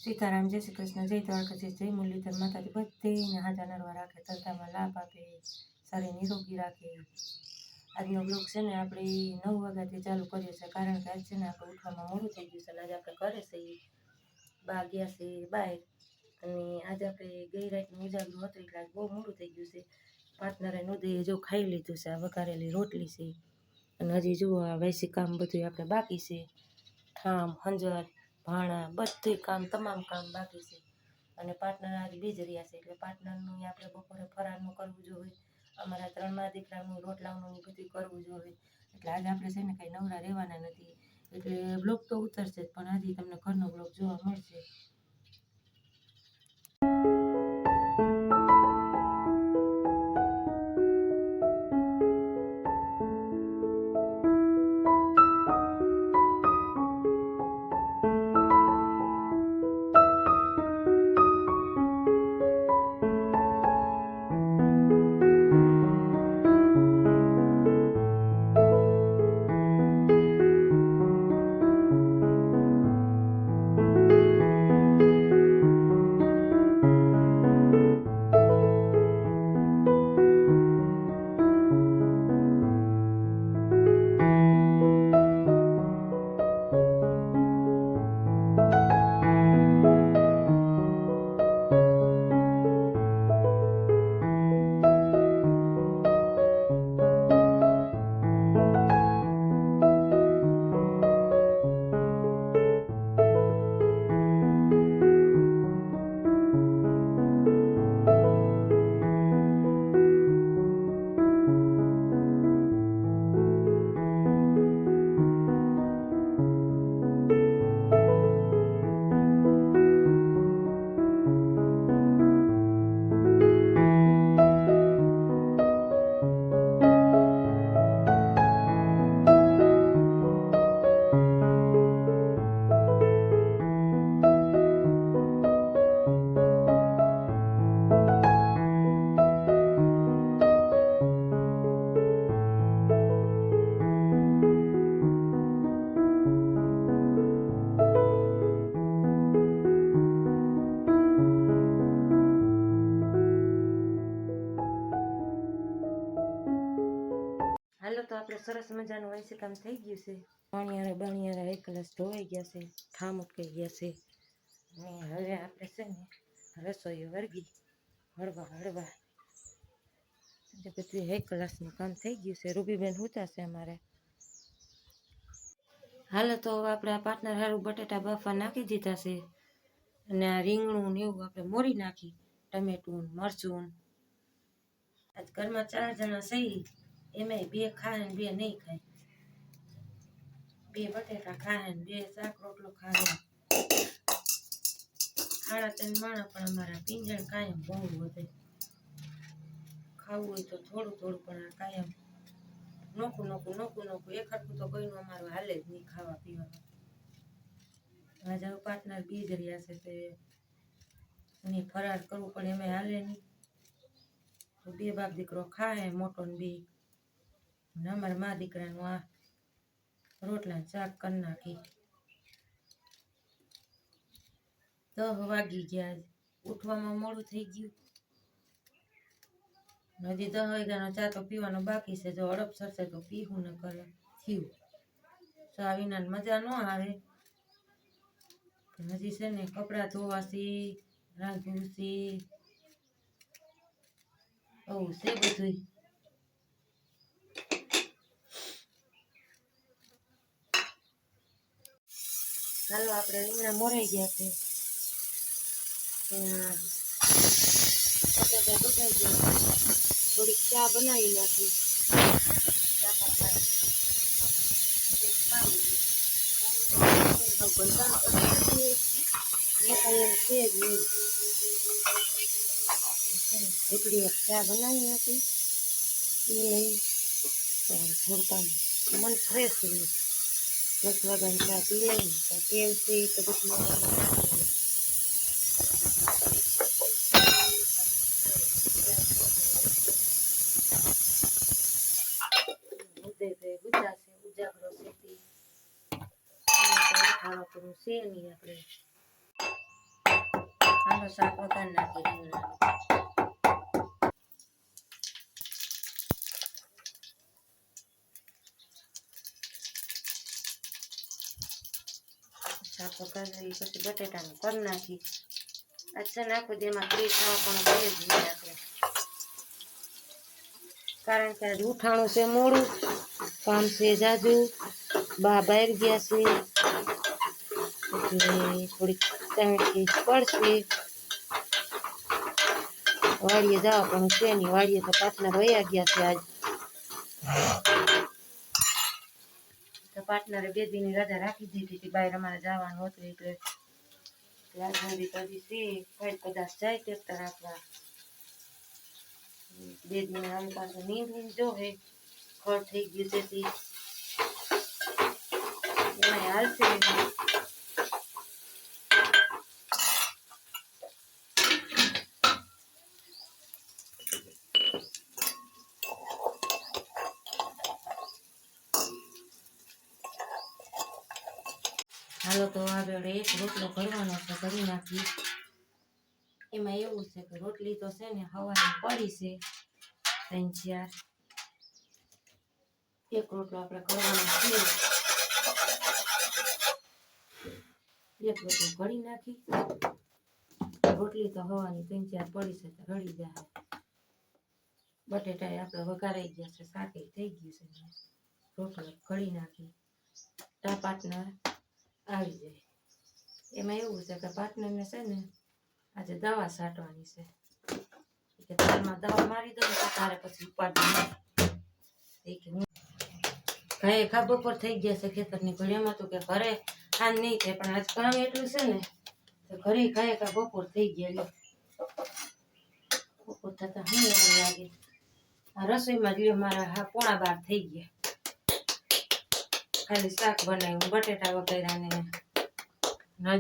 સીતારામ, જય શ્રી કૃષ્ણ, જય દ્વારકાધીશ, જય મુરલીધર માતાજી. બધેને હાજા નરવા રાખે, ધંધામાં લાભ આપે, સારી નિરોગી રાખે. આજનો બ્લોગ છે ને આપણે 9 વાગ્યાથી ચાલુ કર્યો છે, કારણ કે આજ છે ને આપણે ઉઠવામાં મોડું થઈ ગયું છે. અને આજે આપણે ઘરે છીએ, બા ગયા છે બહાર, અને આજે આપણે ગઈ રાતનું ઉજાગરું હતું એટલે આજ બહુ મોડું થઈ ગયું છે. પાર્ટનરે નોંધીએ જો ખાઈ લીધું છે, આ વઘારેલી રોટલી છે, અને હજી જુઓ આ વૈસી કામ બધું આપણે બાકી છે. ઠામ, હંજર, ભાણા બધું કામ, તમામ કામ બાકી છે. અને પાર્ટનર આજ બીજ રહ્યા છે, એટલે પાર્ટનરનું આપણે બપોરે ફરાળનું કરવું જોઈએ. અમારા 3 દીકરાનું રોટલાનું બધું કરવું જોઈએ. એટલે આજે આપણે છે ને કંઈ નવરા રહેવાના નથી. એટલે બ્લોગ તો ઉતરશે જ, પણ હજી તમને ઘરનો બ્લોગ જોવા મળશે. હાલો, તો આપણે સરસ મજાનું વૈસી કામ થઈ ગયું છે. બાણિયારા એક ગ્લાસ ધોવાઈ ગયા છે, ઠામ ઉટકાઈ ગયા છે. અને હવે આપણે છે ને રસોઈ વળગી હળવા બધું 1 ગ્લાસનું કામ થઈ ગયું છે. રૂબીબેન હુતા છે અમારે. હાલો, તો આપણે આ પાર્ટનર હારું બટેટા બાફા નાખી દીધા છે, અને આ રીંગણું ને એવું આપણે મોરી નાખી, ટમેટું મરચું. આજ ઘરમાં 4 જણા સહી, એમાંય 2 ખાય ને 2 નહીં ખાય. 2 બટેટા ખાય ને 2 શાક રોટલો ખાય. 3.5 માણસ, પણ અમારા પીંજણ કાયમ બહુ વધે. ખાવું હોય તો થોડું પણ કાયમ નોખું એક હરખું તો કોઈનું અમારું હાલે જ નહીં ખાવા પીવાનું. આજે પાર્ટનર બીજ રહ્યા છે, તે એને ફરાર કરવું પણ એમાં હાલે નહીં. તો 2 બાપ દીકરો ખાય, મોટો ને 2, અને અમારા મા દીકરાનું આ રોટલા શાક કરી નાખી. 10 વાગી ગયા, ઉઠવામાં મોડું થઈ ગયું. હજી 10 વાગ્યાનો ચા તો પીવાનો બાકી છે. જો હડપ સરશે તો પીવું ન કરે થયું. ચા વિના મજા ન આવે. હજી છે ને કપડાં ધોવાશી, રાંધુંશી, છે બધું. હાલો, આપણે રીંગણા મોરાઈ ગયા છે, બટાટા બફાઈ ગયા. થોડીક ચા બનાવી નાખી. એટલી ચા બનાવી નાખી. થોડું મન ફ્રેશ રહ્યું. 10 વાગ્યાની ચા પી લઈને તો કેવથી તો બધું ઉજાગરો છે નહીં આપણે. હાલો શાક વઘાર નાખી રીંગણાનું. શાક વઘારી પછી બટેટાનું કરી નાખી. આજ છે ને આખું જેમાં ફ્રી થવા પણ કરીએ જ નહીં આપણે, કારણ કે આજ ઉઠાણું છે મોડું, કામ છે જાજુ, બા બહાર ગયા છે એટલે થોડીક ટાઈમથી પડશે. વાડીએ જવા પણ છે નહીં, વાડીએ તો પાર્ટનર વયા ગયા છે આજ. તો પાર્ટનરે 2 દીની રજા રાખી દીધી હતી, બહાર અમારે જવાનું હતું એટલે આજ સુધી તો હજી છે કઈ કદાચ જાય ટ્રેક્ટર રાખવા. 2 દિન હવે પાછું નીંદવું જોવે, ખડ થઈ ગયું તેથી એમાંય હાલશે. હાલો તો આગળ એક રોટલો કરવાનો છે, કરી નાખી. એમાં એવું છે કે રોટલી તો છે ને હવાની પડી છે 3-4, એક રોટલો આપણે કરવાનો છે. એક રોટલો કરી નાખી. રોટલી તો હવાની 3-4 પડી છે તો રડી જાય. બટેટા આપણે વઘારાઈ ગયા છે, શાકે થઈ ગયું છે. રોટલો કરી નાખી. પાર્ટનર આવી જાય. એમાં એવું છે કે પાર્ટનરને છે ને આજે દવા છાંટવાની છે કે તારમાં દવા મારી દઉં તો તારે પછી ઉપાડી નહીં. ઘરે ખાબો પર થઈ ગયા છે ખેતરની ઘડી. એમાં તો કે ઘરે ખાન નહીં થાય, પણ આજ કામ એટલું છે ને તો ઘરે ખાય કા બપોર થઈ ગયા. બપોર થતા હું લાગે આ રસોઈમાં લ્યો મારા 11:15 થઈ ગયા. ખાલી શાક બનાવ્યું, બટેટા વઘાર્યા ને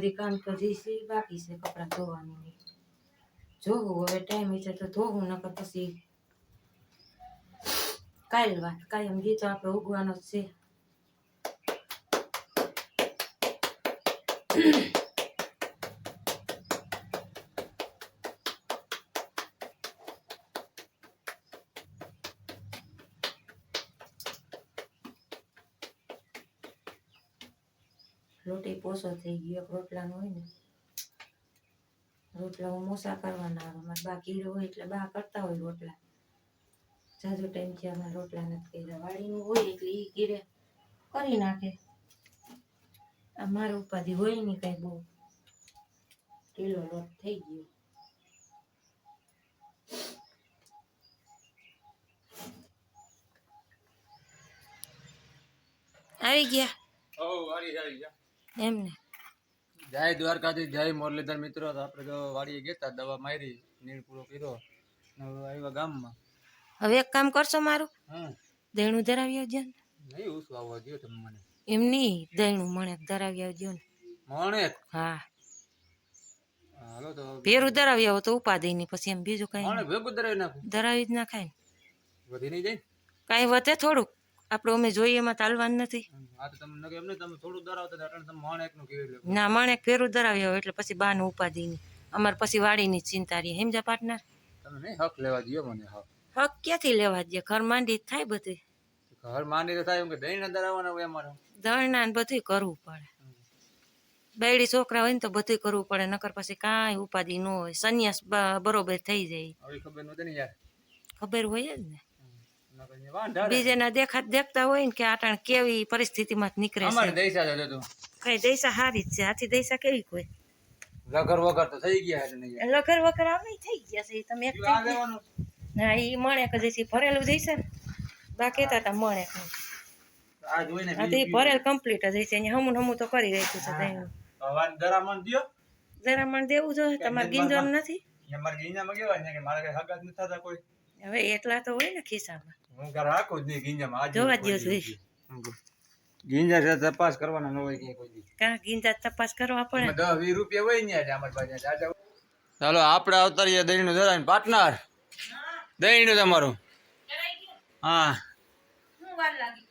હજી કામ તો જે બાકી છે કપડાં ધોવાનું. જોવું હવે ટાઈમ છે તો ધોવું, નકર પછી કાલ વાત. કાયમ ગીતો આપણે ઉગવાનો જ છે. રોટી પોસો થઈ ગયો. રોટલાનો હોય ને રોટલા હું મોસા કરવાના આવે. મારે બા કીડો હોય એટલે બા કરતા હોય રોટલા. જાજો ટાઈમથી અમારે રોટલા નથી કર્યા. વાડીનું હોય એટલે એ કીરે કરી નાખે. આ મારો ઉપાધિ હોય નહીં કઈ બહુ. કિલો લોટ થઈ ગયો. આવી ગયા એમ ને. જય દ્વારકાથી, જય મુરલીધર મિત્રો. તો આપણે તો વાડીએ ગયા, દવા મારી, નીણ પૂરો કર્યો, આવ્યા ગામમાં. હવે એક કામ કરશો મારું, દહીણું ધરાવી આવજો ને. નહીં ઉસવા આવવા દો તમે મને. એમ નહીં, દહીણું મણેક ધરાવી આવજો ને. મણેક? હા હાલો તો ભેરું ધરાવી આવો તો ઉપાધિ નહીં. પછી એમ બીજું કઈ મણેક ભેગું ધરાવી નાખું. ધરાવી જ નાખાય ને. વધી નહીં જાય કાંઈ વધે થોડુંક, આપણે અમે જોઈએ એમાં ચાલવાનું નથી. આ તો તમે નકે એમ નહીં, તમે થોડું ધરાવતા હતા એટલે તમે મણેકનું કેવી લે. ના, મણેક ભેરું ધરાવી આવો એટલે પછી બાનું ઉપાધિ નહીં. અમારે પછી વાડીની ચિંતા રહી. સમજા પાર્ટનર? તમે નહીં હક લેવા દો મને. હક ક્યાંથી લેવા દે? ઘર માંડી થાય બધું. ઘર માંડી તો થાય એમ કે દહીં ધરાવવાના હોય અમારે. દળના ને બધું કરવું પડે. બેડી છોકરા હોય ને તો બધું કરવું પડે, નકર પછી કાંઈ ઉપાધિ ન હોય. સંન્યાસ બરોબર થઈ જાય. હવે ખબર નહોતી ને યાર. ખબર હોય જ ને. બીજાના દેખતા હોય ને કે આટાણ કેવી પરિસ્થિતિમાં નીકળે છે. કઈ દૈસા હારી જ છે. આથી દૈસા કેવી કોઈ લગર વગર તો થઈ ગયા છે. લગર વગર અમે થઈ ગયા છે. તમે એક ના ઈ મણેક જ ભરેલું જઈશે ને. બા કહેતા હતા મણેક ભરેલ કમ્પ્લીટ જ હશે. હમું હમું તો કરી રાખ્યું છે. જરામણ દેવું જોઈએ. તમારે ગીંજણ નથી હવે? એટલા તો હોય ને ખિસ્સામાં. જોવા દો જોઈએ. ગીંજા તપાસ કરવાનો ન હોય કે કોઈ. કા ગીંજા તપાસ કરવા પડે? 10-20 રૂપિયા હોય ને અમારી પાસે. ચાલો આપણે અવતારીએ દહીંનું ધરાવીને. પાર્ટનર દહીંનું તમારું. હા હું વાર લાગી?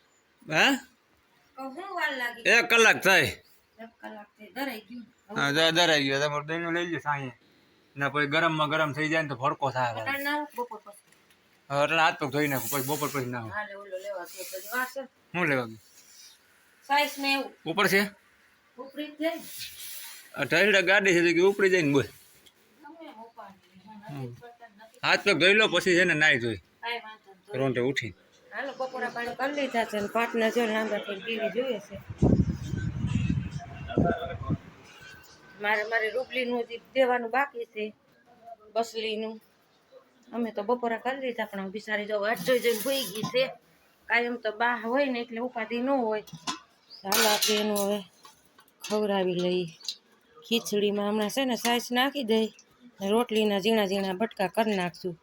હે હું વાર લાગી? 1 કલાક થાય. 1 કલાક થઈ ધરાઈ ગયું. હા ધરાઈ ગયો. તમારું દહીંનું લઈ લો સાંજે. ના પછી ગરમમાં ગરમ થઈ જાય ને તો ભડકો થાય અટાણ ના બપોર પછી એટલે હાથ પગ ધોઈ નાખું પછી બપોર પછી ના હાલે ઓલો લેવા ગયો પછી વાર છે શું લેવા ગયું સાઈઝ ને એવું ઉપર છે ઉપરી જ જાય ઠેડા ગાડી છે તો કે ઉપડી જાય ને બોલ ગમે ઉપાડી હાથ પગ ધોઈ લો પછી છે ને નાઈ ધોઈ કાંઈ વાંધો નહીં. રોંટે ઉઠી હાલો બપોરા પાણી કરી લીધા છે ને પાટના જો લાંબા થઈને ટીવી જોઈએ છે મારે રૂપલીનું હજી દેવાનું બાકી છે બસલીનું અમે તો બપોરા કરી લીધા પણ બિચારી જો વાટ જોઈ જોઈને ભૂઈ ગઈ છે કાયમ તો બા હોય ને એટલે ઉપાધિ ન હોય ચાલો આપણે એનું હવે ખવડાવી લઈએ ખીચડીમાં હમણાં છે ને સાઈસ નાખી દઈ ને રોટલીના ઝીણા ઝીણા બટકા કરી નાખશું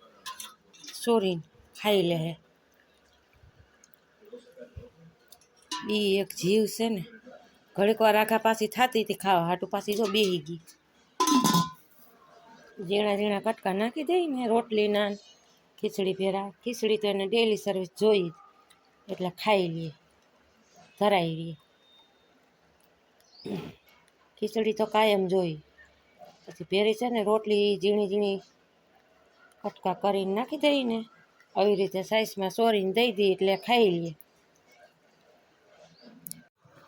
સોરીને ખાઈ લે બી એક જીવ છે ને ઘડીક વાર આખા પાછી થતી હતી ખાવા હાટું પાછી જો બેહી ગઈ ઝીણા ઝીણા કટકા નાખી દઈ ને રોટલીના ખીચડી ભેરા ખીચડી તો એને ડેલી સર્વિસ જોઈ જ એટલે ખાઈ લઈએ ધરાઈ લઈએ ખીચડી તો કાયમ જોઈ પછી ભેરી છે ને રોટલી ઝીણી ઝીણી કટકા કરીને નાખી દઈ ને આવી રીતે સાઈઝમાં સોરીને દઈ દઈએ એટલે ખાઈ લઈએ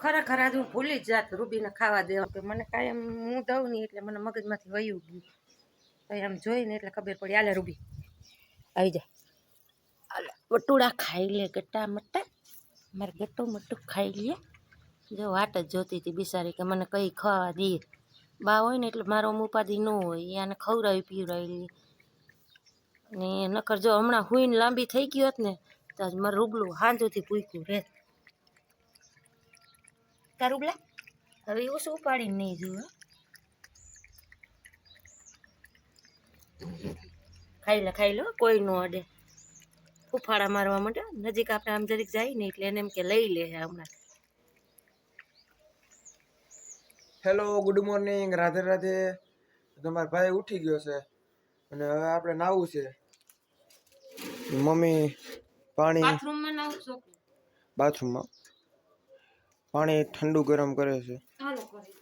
ખરેખર આજે હું ભૂલી જ જાત રૂબીને ખાવા દેવા કે મને કાયમ હું દઉં નહીં એટલે મને મગજમાંથી વયું ગયું તો આમ જોઈને એટલે ખબર પડી આલે રૂબી આવી જા આલે વટુડા ખાઈ લે ગટ્ટા મટ્ટા મારે ગટ્ટું મટ્ટું ખાઈ લે જો વાટ જ જોતી હતી બિચારી કે મને કઈ ખાવા દે બા હોય ને એટલે મારો ઉપાધિ ન હોય આને ખવડાવી પીવડાવી ને નકર જો હમણાં હુઈને લાંબી થઈ ગઈ હોત ને તો આજ મારું રૂબલું હાંજોથી પૂછ્યું રહે તારું રૂબલા હવે એવું શું ઉપાડીને નહીં જોયું ખાઈ લો કોઈ નો અડે ફૂફાડા મારવા માંડે નજીક આપણે આમ જરીક જાય ને એટલે એને એમ કે લઈ લે હમણાં hello good morning Radhe Radhe તમારો ભાઈ ઉઠી ગયો છે અને હવે આપણે નાવું છે મમ્મી પાણી બાથરૂમમાં નાવ છોકરી બાથરૂમમાં પાણી ઠંડુ ગરમ કરે છે હાલો કરી